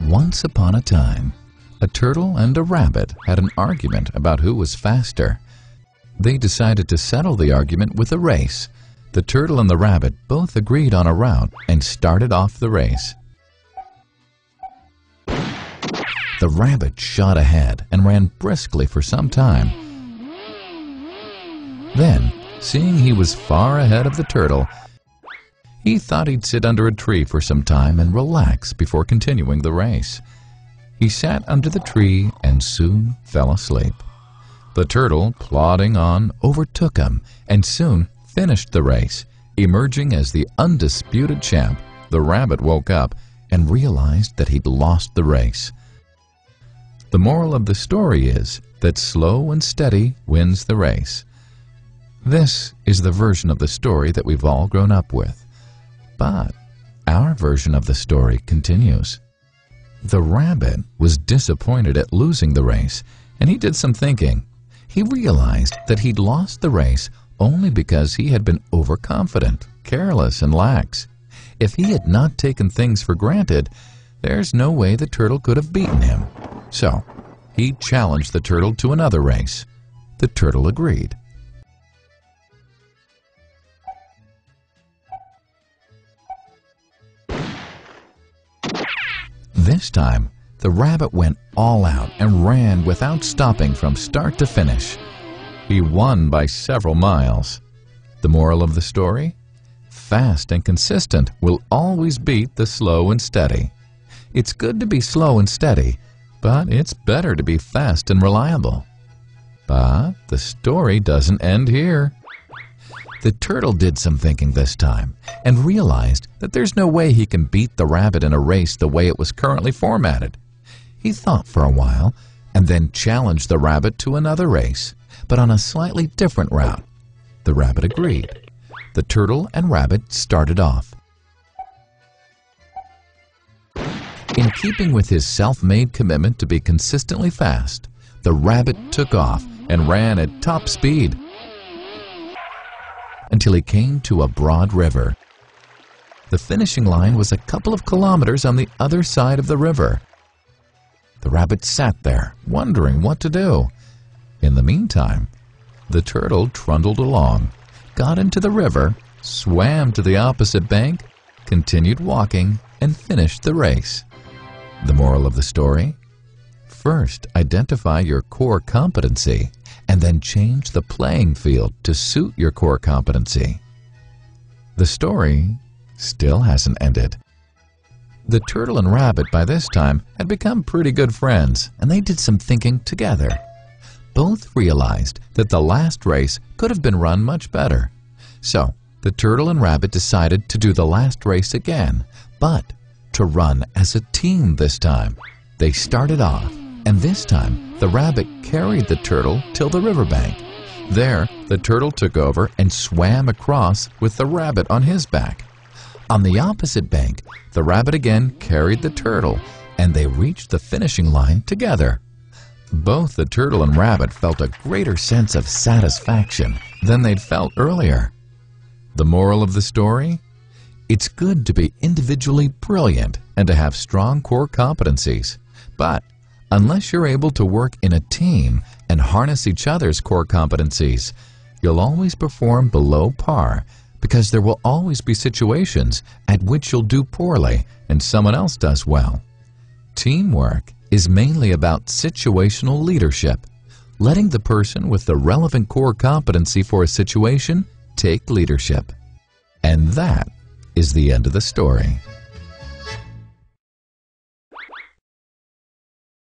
Once upon a time, a turtle and a rabbit had an argument about who was faster. They decided to settle the argument with a race. The turtle and the rabbit both agreed on a route and started off the race. The rabbit shot ahead and ran briskly for some time. Then, seeing he was far ahead of the turtle, he thought he'd sit under a tree for some time and relax before continuing the race. He sat under the tree and soon fell asleep. The turtle, plodding on, overtook him and soon finished the race. Emerging as the undisputed champ, the rabbit woke up and realized that he'd lost the race. The moral of the story is that slow and steady wins the race. This is the version of the story that we've all grown up with. But our version of the story continues. The rabbit was disappointed at losing the race, and he did some thinking. He realized that he'd lost the race only because he had been overconfident, careless, and lax. If he had not taken things for granted, there's no way the turtle could have beaten him. So, he challenged the turtle to another race. The turtle agreed. This time, the rabbit went all out and ran without stopping from start to finish. He won by several miles. The moral of the story? Fast and consistent will always beat the slow and steady. It's good to be slow and steady, but it's better to be fast and reliable. But the story doesn't end here. The turtle did some thinking this time and realized that there's no way he can beat the rabbit in a race the way it was currently formatted. He thought for a while and then challenged the rabbit to another race, but on a slightly different route. The rabbit agreed. The turtle and rabbit started off. In keeping with his self-made commitment to be consistently fast, the rabbit took off and ran at top speed until he came to a broad river. The finishing line was a couple of kilometers on the other side of the river. The rabbit sat there, wondering what to do. In the meantime, the turtle trundled along, got into the river, swam to the opposite bank, continued walking, and finished the race. The moral of the story? First, identify your core competency, and then change the playing field to suit your core competency. The story still hasn't ended. The turtle and rabbit by this time had become pretty good friends, and they did some thinking together. Both realized that the last race could have been run much better. So, the turtle and rabbit decided to do the last race again, but to run as a team this time. They started off, and this time the rabbit carried the turtle till the riverbank. There, the turtle took over and swam across with the rabbit on his back. On the opposite bank, the rabbit again carried the turtle, and they reached the finishing line together. Both the turtle and rabbit felt a greater sense of satisfaction than they'd felt earlier. The moral of the story? It's good to be individually brilliant and to have strong core competencies, but unless you're able to work in a team and harness each other's core competencies, you'll always perform below par, because there will always be situations at which you'll do poorly and someone else does well. Teamwork is mainly about situational leadership, letting the person with the relevant core competency for a situation take leadership. And that is the end of the story.